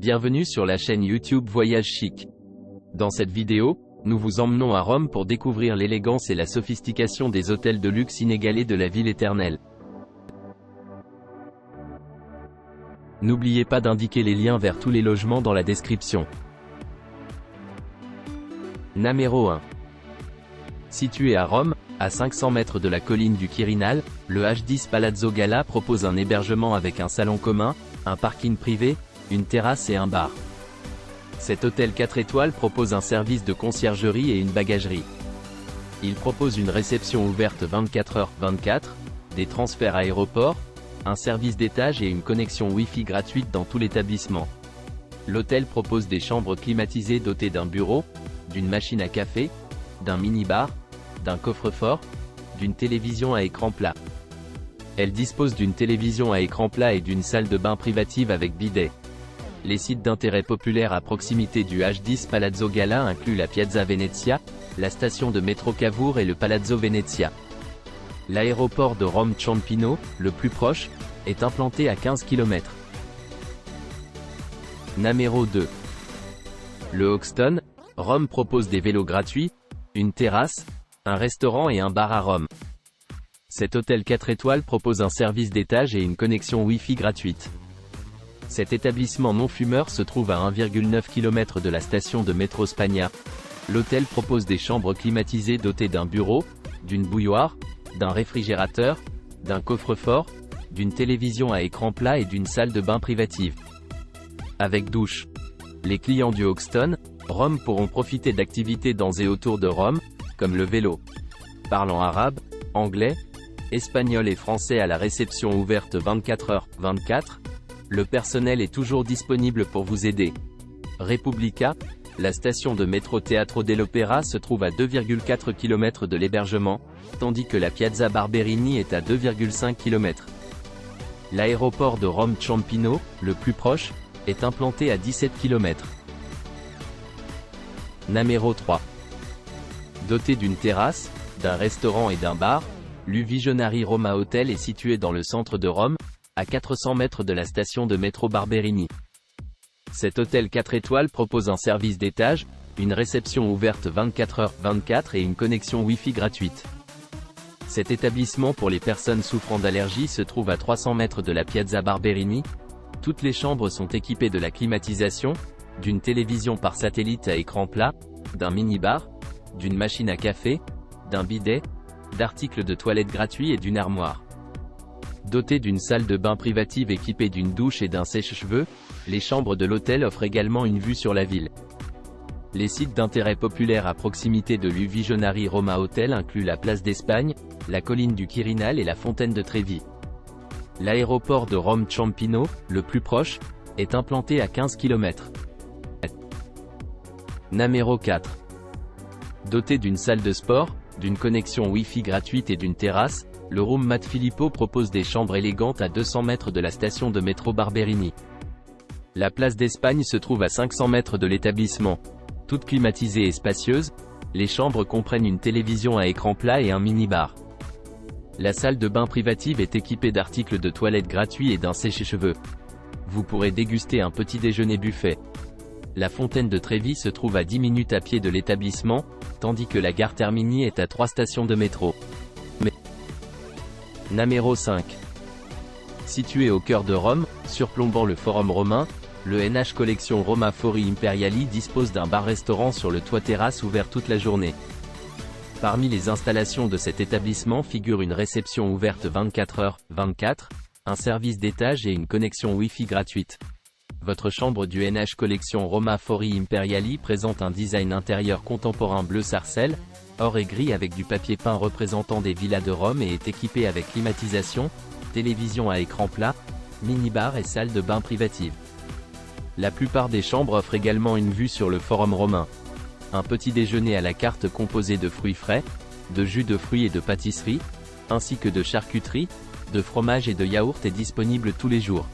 Bienvenue sur la chaîne YouTube Voyage Chic. Dans cette vidéo, nous vous emmenons à Rome pour découvrir l'élégance et la sophistication des hôtels de luxe inégalés de la ville éternelle. N'oubliez pas d'indiquer les liens vers tous les logements dans la description. Numéro 1. Situé à Rome, à 500 mètres de la colline du Quirinal, le H10 Palazzo Gala propose un hébergement avec un salon commun, un parking privé, une terrasse et un bar. Cet hôtel 4 étoiles propose un service de conciergerie et une bagagerie. Il propose une réception ouverte 24h/24, des transferts aéroports, un service d'étage et une connexion Wi-Fi gratuite dans tout l'établissement. L'hôtel propose des chambres climatisées dotées d'un bureau, d'une machine à café, d'un mini-bar, d'un coffre-fort, d'une télévision à écran plat. Elle dispose d'une télévision à écran plat et d'une salle de bain privative avec bidet. Les sites d'intérêt populaire à proximité du H10 Palazzo Gala incluent la Piazza Venezia, la station de métro Cavour et le Palazzo Venezia. L'aéroport de Rome Ciampino, le plus proche, est implanté à 15 km. Numéro 2. Le Hoxton, Rome propose des vélos gratuits, une terrasse, un restaurant et un bar à Rome. Cet hôtel 4 étoiles propose un service d'étage et une connexion Wi-Fi gratuite. Cet établissement non-fumeur se trouve à 1,9 km de la station de métro Spagna. L'hôtel propose des chambres climatisées dotées d'un bureau, d'une bouilloire, d'un réfrigérateur, d'un coffre-fort, d'une télévision à écran plat et d'une salle de bain privative. Avec douche. Les clients du Hoxton, Rome pourront profiter d'activités dans et autour de Rome, comme le vélo. Parlant arabe, anglais, espagnol et français à la réception ouverte 24h/24, le personnel est toujours disponible pour vous aider. Repubblica, la station de métro Teatro dell'Opera se trouve à 2,4 km de l'hébergement, tandis que la Piazza Barberini est à 2,5 km. L'aéroport de Rome Ciampino, le plus proche, est implanté à 17 km. Numéro 3. Doté d'une terrasse, d'un restaurant et d'un bar, l'U-Visionari Roma Hotel est situé dans le centre de Rome, à 400 mètres de la station de métro Barberini. Cet hôtel 4 étoiles propose un service d'étage, une réception ouverte 24h/24 et une connexion Wi-Fi gratuite. Cet établissement pour les personnes souffrant d'allergies se trouve à 300 mètres de la Piazza Barberini. Toutes les chambres sont équipées de la climatisation, d'une télévision par satellite à écran plat, d'un mini-bar, d'une machine à café, d'un bidet, d'articles de toilette gratuits et d'une armoire. Dotées d'une salle de bain privative équipée d'une douche et d'un sèche-cheveux, les chambres de l'hôtel offrent également une vue sur la ville. Les sites d'intérêt populaire à proximité de l'U-Visionari Roma Hotel incluent la place d'Espagne, la colline du Quirinal et la fontaine de Trevi. L'aéroport de Rome Ciampino, le plus proche, est implanté à 15 km. Numéro 4. Doté d'une salle de sport, d'une connexion Wi-Fi gratuite et d'une terrasse, le Room Mat Filippo propose des chambres élégantes à 200 mètres de la station de métro Barberini. La place d'Espagne se trouve à 500 mètres de l'établissement. Toutes climatisées et spacieuses, les chambres comprennent une télévision à écran plat et un mini-bar. La salle de bain privative est équipée d'articles de toilette gratuits et d'un sèche-cheveux. Vous pourrez déguster un petit déjeuner buffet. La fontaine de Trevi se trouve à 10 minutes à pied de l'établissement, tandis que la gare Termini est à 3 stations de métro. Numéro 5. Situé au cœur de Rome, surplombant le Forum romain, le NH Collection Roma Fori Imperiali dispose d'un bar-restaurant sur le toit terrasse ouvert toute la journée. Parmi les installations de cet établissement figure une réception ouverte 24h/24, un service d'étage et une connexion Wi-Fi gratuite. Votre chambre du NH Collection Roma Fori Imperiali présente un design intérieur contemporain bleu sarcelle, or et gris avec du papier peint représentant des villas de Rome et est équipé avec climatisation, télévision à écran plat, mini-bar et salle de bain privative. La plupart des chambres offrent également une vue sur le Forum romain. Un petit déjeuner à la carte composé de fruits frais, de jus de fruits et de pâtisserie, ainsi que de charcuterie, de fromage et de yaourt est disponible tous les jours.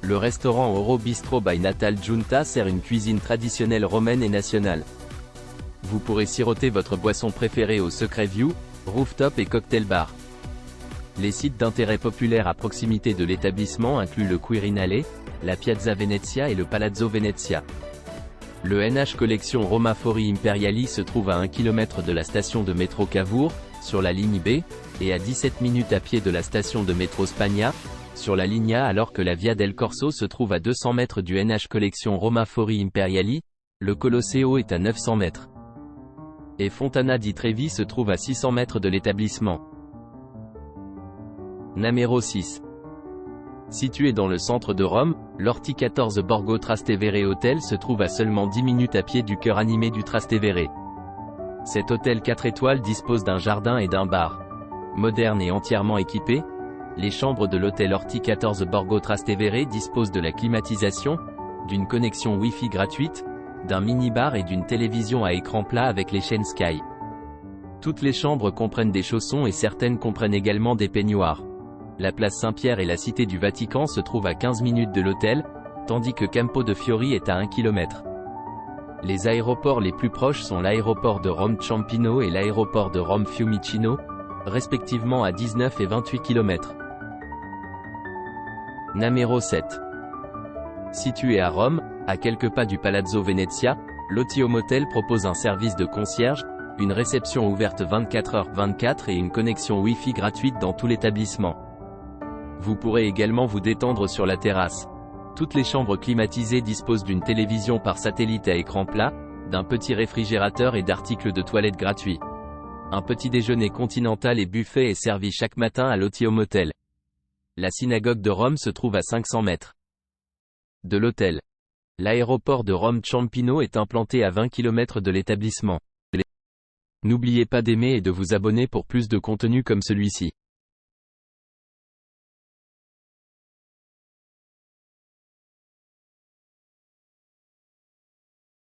Le restaurant Oro Bistro by Natal Giunta sert une cuisine traditionnelle romaine et nationale. Vous pourrez siroter votre boisson préférée au Secret View, rooftop et cocktail bar. Les sites d'intérêt populaire à proximité de l'établissement incluent le Quirinale, la Piazza Venezia et le Palazzo Venezia. Le NH Collection Roma Fori Imperiali se trouve à 1 km de la station de métro Cavour, sur la ligne B, et à 17 minutes à pied de la station de métro Spagna, sur la ligne A, alors que la Via del Corso se trouve à 200 mètres du NH Collection Roma Fori Imperiali, le Colosseo est à 900 mètres. Et Fontana di Trevi se trouve à 600 mètres de l'établissement. Numéro 6. Situé dans le centre de Rome, l'Orti 14 Borgo Trastevere Hotel se trouve à seulement 10 minutes à pied du cœur animé du Trastevere. Cet hôtel 4 étoiles dispose d'un jardin et d'un bar. Moderne et entièrement équipé, les chambres de l'hôtel Orti 14 Borgo Trastevere disposent de la climatisation, d'une connexion Wi-Fi gratuite, d'un mini-bar et d'une télévision à écran plat avec les chaînes Sky. Toutes les chambres comprennent des chaussons et certaines comprennent également des peignoirs. La place Saint-Pierre et la cité du Vatican se trouvent à 15 minutes de l'hôtel, tandis que Campo de Fiori est à 1 km. Les aéroports les plus proches sont l'aéroport de Rome Ciampino et l'aéroport de Rome Fiumicino, respectivement à 19 et 28 km. Numéro 7. Situé à Rome, à quelques pas du Palazzo Venezia, l'Otio Motel propose un service de concierge, une réception ouverte 24h/24 et une connexion Wi-Fi gratuite dans tout l'établissement. Vous pourrez également vous détendre sur la terrasse. Toutes les chambres climatisées disposent d'une télévision par satellite à écran plat, d'un petit réfrigérateur et d'articles de toilette gratuits. Un petit déjeuner continental et buffet est servi chaque matin à l'Otio Motel. La synagogue de Rome se trouve à 500 mètres de l'hôtel. L'aéroport de Rome Ciampino est implanté à 20 km de l'établissement. N'oubliez pas d'aimer et de vous abonner pour plus de contenu comme celui-ci.